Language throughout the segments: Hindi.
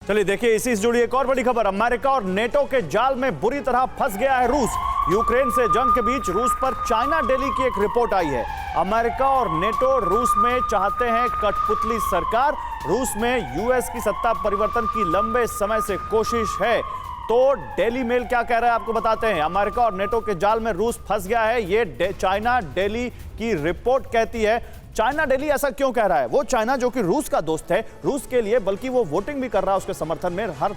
चलिए देखिए, इसी से जुड़ी एक और बड़ी खबर। अमेरिका और नेटो के जाल में बुरी तरह फंस गया है रूस। यूक्रेन से जंग के बीच रूस पर चाइना डेली की एक रिपोर्ट आई है। अमेरिका और नेटो रूस में चाहते हैं कठपुतली सरकार। रूस में यूएस की सत्ता परिवर्तन की लंबे समय से कोशिश है। तो डेली मेल क्या कह रहा है आपको बताते हैं। अमेरिका और नेटो के जाल में रूस फंस गया है, ये चाइना डेली की रिपोर्ट कहती है। चाइना डेली ऐसा क्यों कह रहा है? वो चाइना जो कि रूस का दोस्त है, रूस के लिए बल्कि वो वोटिंग भी कर रहा है उसके समर्थन में, हर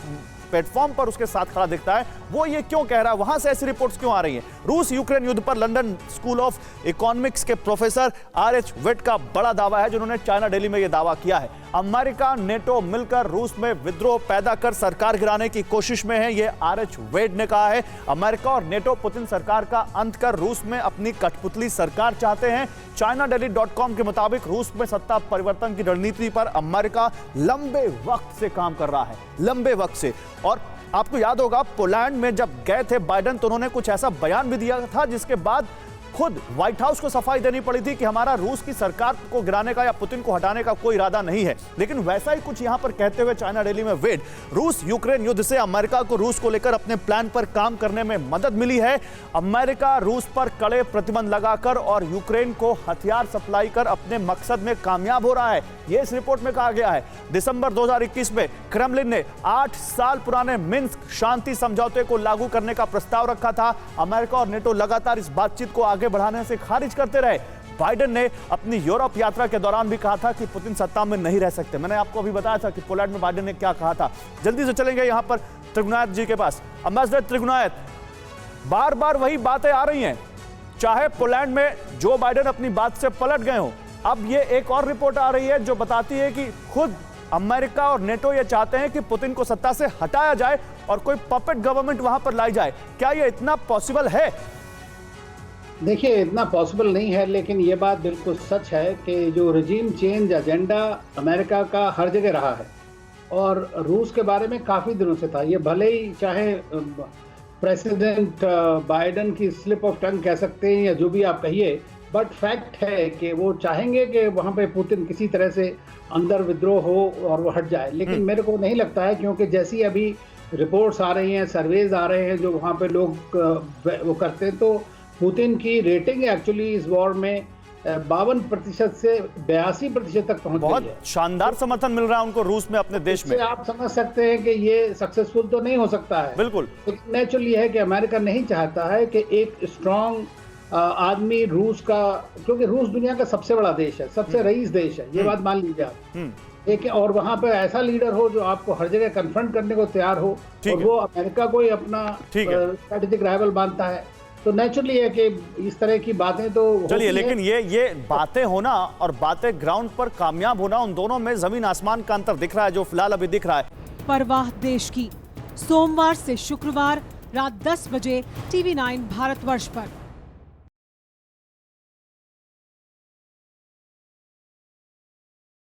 प्लेटफॉर्म पर उसके साथ खड़ा दिखता है, वो ये क्यों कह रहा है? वहां से ऐसी रिपोर्ट्स क्यों आ रही हैं? रूस यूक्रेन युद्ध पर लंदन स्कूल ऑफ इकोनॉमिक्स के प्रोफेसर आर.एच. वेट का बड़ा दावा है, जिन्होंने चाइना डेली में यह दावा किया है। अमेरिका नेटो मिलकर रूस में विद्रोह पैदा कर सरकार गिराने की कोशिश में है, यह आर.एच. वेट ने कहा है। अमेरिका और नेटो पुतिन सरकार का अंत कर रूस में अपनी कठपुतली सरकार चाहते हैं। ChinaDaily.com के मुताबिक रूस में सत्ता परिवर्तन की रणनीति पर अमेरिका लंबे वक्त से काम कर रहा है, लंबे वक्त से। और आपको याद होगा, पोलैंड में जब गए थे बाइडेन तो उन्होंने कुछ ऐसा बयान भी दिया था जिसके बाद खुद व्हाइट हाउस को सफाई देनी पड़ी थी कि हमारा रूस की सरकार को गिराने का या पुतिन को हटाने का कोई इरादा नहीं है। लेकिन वैसा ही कुछ यहां पर कहते हुए चाइना डेली में वेट, रूस यूक्रेन युद्ध से अमेरिका को रूस को लेकर अपने प्लान पर काम करने में मदद मिली है। अमेरिका रूस पर कड़े प्रतिबंध लगाकर और यूक्रेन को हथियार सप्लाई कर अपने मकसद में कामयाब हो रहा है, यह इस रिपोर्ट में कहा गया है। दिसंबर 2021 में क्रेमलिन ने 8 साल पुराने मिन्स्क शांति समझौते को लागू करने का प्रस्ताव रखा था। अमेरिका और नेटो लगातार इस बातचीत को आगे बढ़ाने से खारिज करते रहे। बाइडेन ने अपनी यूरोप यात्रा के दौरान भी कहा था कि पुतिन सत्ता में नहीं रह सकते। मैंने आपको अभी बताया था कि पोलैंड में बाइडेन ने क्या कहा था। जल्दी से चलेंगे यहां पर त्रिगुनायत जी के पास। अम्बेसडर त्रिगुनायत, बार बार वही बातें आ रही हैं, चाहे पोलैंड में जो बाइडेन अपनी बात से पलट गए हो, अब ये एक और रिपोर्ट आ रही है जो बताती है कि खुद अमेरिका और नेटो ये चाहते हैं कि पुतिन को सत्ता से हटाया जाए और कोई पपेट गवर्नमेंट वहां पर लाई जाए। क्या ये इतना पॉसिबल है? देखिए, इतना पॉसिबल नहीं है, लेकिन ये बात बिल्कुल सच है कि जो रजीम चेंज एजेंडा अमेरिका का हर जगह रहा है और रूस के बारे में काफ़ी दिनों से था। ये भले ही चाहे प्रेसिडेंट बाइडेन की स्लिप ऑफ टंग कह सकते हैं या जो भी आप कहिए, बट फैक्ट है कि वो चाहेंगे कि वहाँ पे पुतिन किसी तरह से अंदर विद्रोह हो और वो हट जाए। लेकिन मेरे को नहीं लगता है, क्योंकि जैसी अभी रिपोर्ट्स आ रही हैं, सर्वेज आ रहे हैं जो वहाँ पे लोग वो करते हैं, तो पुतिन की रेटिंग एक्चुअली इस वॉर में 52% से 82% तक पहुंच गई है। बहुत शानदार समर्थन मिल रहा है उनको रूस में, अपने देश में। आप समझ सकते हैं कि ये सक्सेसफुल तो नहीं हो सकता है। बिल्कुल नेचुरली है कि अमेरिका नहीं चाहता है कि एक स्ट्रॉन्ग आदमी रूस का, क्योंकि रूस दुनिया का सबसे बड़ा देश है, सबसे रईस देश है, ये बात मान लीजिए आप। एक और वहां पे ऐसा लीडर हो जो आपको हर जगह कन्फ्रंट करने को तैयार हो, और वो अमेरिका को ही अपना स्ट्रेटेजिक राइवल मानता है, तो नेचुरली है कि इस तरह की बातें तो चलिए। लेकिन ये बातें होना और बातें ग्राउंड पर कामयाब होना, उन दोनों में जमीन आसमान का अंतर दिख रहा है, जो फिलहाल अभी दिख रहा है। परवाह देश की, सोमवार से शुक्रवार रात 10 बजे TV9 भारतवर्ष पर।